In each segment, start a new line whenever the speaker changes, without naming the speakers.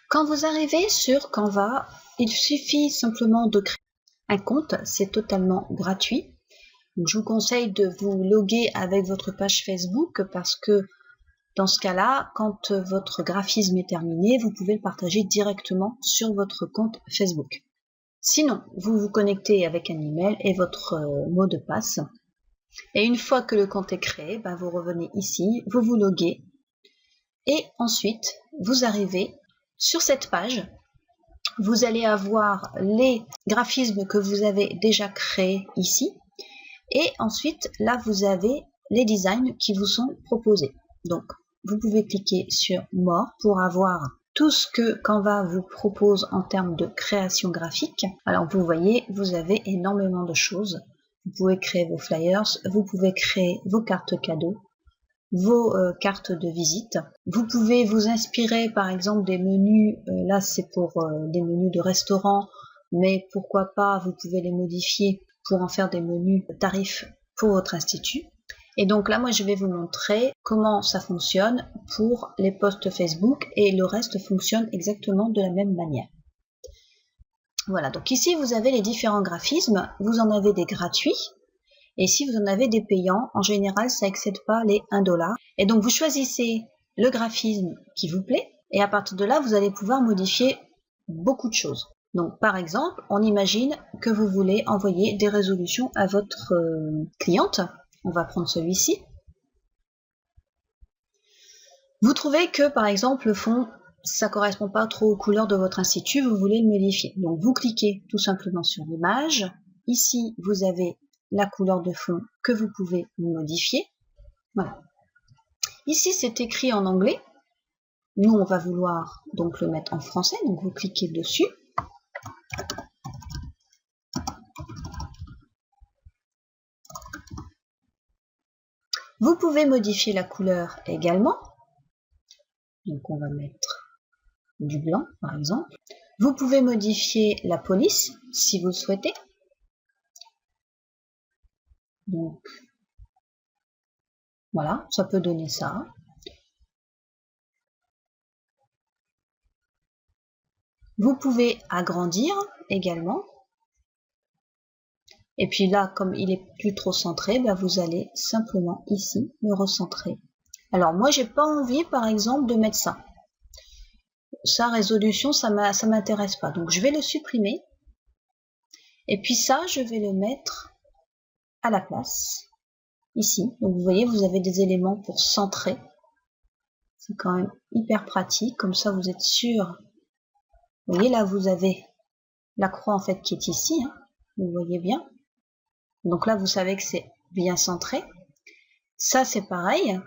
Quand vous arrivez sur Canva, il suffit simplement de créer un compte, c'est totalement gratuit. Donc, je vous conseille de vous loguer avec votre page Facebook parce que dans ce cas-là, quand votre graphisme est terminé, vous pouvez le partager directement sur votre compte Facebook. Sinon, vous vous connectez avec un email et votre mot de passe. Et une fois que le compte est créé, vous revenez ici, vous vous loguez et ensuite vous arrivez sur cette page. Vous allez avoir les graphismes que vous avez déjà créés ici et ensuite là vous avez les designs qui vous sont proposés. Donc vous pouvez cliquer sur More pour avoir tout ce que Canva vous propose en termes de création graphique. Alors vous voyez, vous avez énormément de choses. Vous pouvez créer vos flyers, vous pouvez créer vos cartes cadeaux, vos cartes de visite. Vous pouvez vous inspirer par exemple des menus, là c'est pour des menus de restaurant, mais pourquoi pas vous pouvez les modifier pour en faire des menus tarifs pour votre institut. Et donc là moi je vais vous montrer comment ça fonctionne pour les posts Facebook et le reste fonctionne exactement de la même manière. Voilà, donc ici vous avez les différents graphismes, vous en avez des gratuits. Et si vous en avez des payants, en général, ça n'excède pas les 1 $. Et donc, vous choisissez le graphisme qui vous plaît. Et à partir de là, vous allez pouvoir modifier beaucoup de choses. Donc, par exemple, on imagine que vous voulez envoyer des résolutions à votre cliente. On va prendre celui-ci. Vous trouvez que, par exemple, le fond, ça ne correspond pas trop aux couleurs de votre institut. Vous voulez le modifier. Donc, vous cliquez tout simplement sur l'image. Ici, vous avez la couleur de fond que vous pouvez modifier. Voilà. Ici, c'est écrit en anglais. Nous, on va vouloir donc le mettre en français. Donc, vous cliquez dessus. Vous pouvez modifier la couleur également. Donc, on va mettre du blanc, par exemple. Vous pouvez modifier la police, si vous le souhaitez. Donc, voilà, ça peut donner ça. Vous pouvez agrandir également. Et puis là, comme il est plus trop centré, vous allez simplement ici le recentrer. Alors moi, j'ai pas envie, par exemple, de mettre ça. Sa résolution, ça m'intéresse pas. Donc je vais le supprimer. Et puis ça, je vais le mettre à la place. Ici. Donc vous voyez, vous avez des éléments pour centrer. C'est quand même hyper pratique. Comme ça, vous êtes sûr. Vous voyez, là, vous avez la croix, en fait, qui est ici. Hein. Vous voyez bien. Donc là, vous savez que c'est bien centré. Ça, c'est pareil.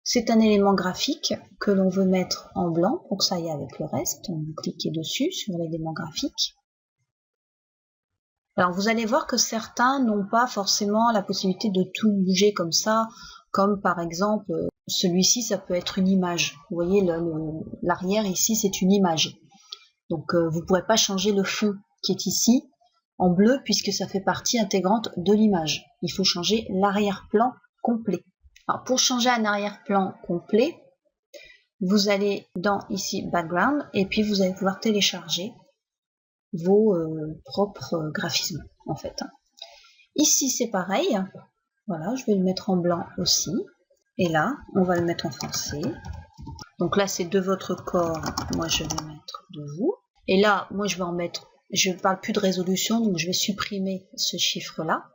C'est un élément graphique que l'on veut mettre en blanc pour que ça aille avec le reste. Donc, vous cliquez dessus sur l'élément graphique. Alors, vous allez voir que certains n'ont pas forcément la possibilité de tout bouger comme ça, comme par exemple, celui-ci, ça peut être une image. Vous voyez, l'arrière ici, c'est une image. Donc, vous ne pourrez pas changer le fond qui est ici en bleu puisque ça fait partie intégrante de l'image. Il faut changer l'arrière-plan complet. Alors, pour changer un arrière-plan complet, vous allez dans ici Background et puis vous allez pouvoir télécharger vos propres graphismes en fait. Ici c'est pareil, voilà, je vais le mettre en blanc aussi. Et là, on va le mettre en français. Donc là, c'est de votre corps, moi je vais mettre de vous. Et là, moi je vais en mettre, je ne parle plus de résolution, donc je vais supprimer ce chiffre-là.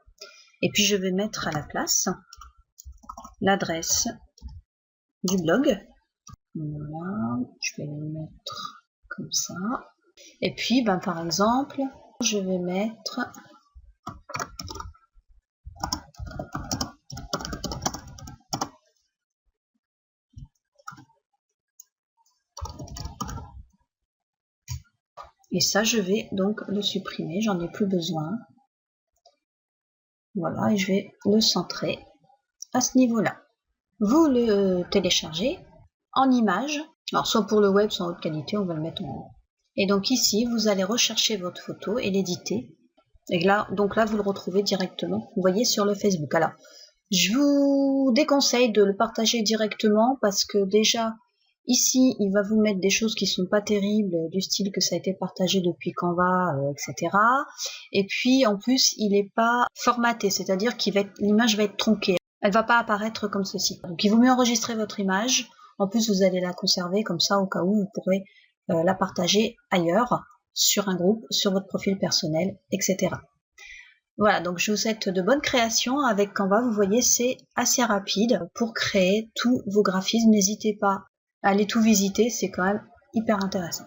Et puis je vais mettre à la place l'adresse du blog. Voilà, je vais le mettre comme ça. Et puis, par exemple, je vais mettre et ça, je vais donc le supprimer, j'en ai plus besoin. Voilà, et je vais le centrer à ce niveau-là. Vous le téléchargez en image, alors soit pour le web, soit en haute qualité, on va le mettre en haut. Et donc ici, vous allez rechercher votre photo et l'éditer. Et là, donc là, vous le retrouvez directement, vous voyez, sur le Facebook. Alors, je vous déconseille de le partager directement parce que déjà, Ici, il va vous mettre des choses qui sont pas terribles, du style que ça a été partagé depuis Canva, etc. Et puis, en plus, il n'est pas formaté, c'est-à-dire que l'image va être tronquée. Elle va pas apparaître comme ceci. Donc, il vaut mieux enregistrer votre image. En plus, vous allez la conserver comme ça, au cas où vous pourrez la partager ailleurs, sur un groupe, sur votre profil personnel, etc. Voilà, donc je vous souhaite de bonnes créations avec Canva. Vous voyez, c'est assez rapide pour créer tous vos graphismes. N'hésitez pas à aller tout visiter, c'est quand même hyper intéressant.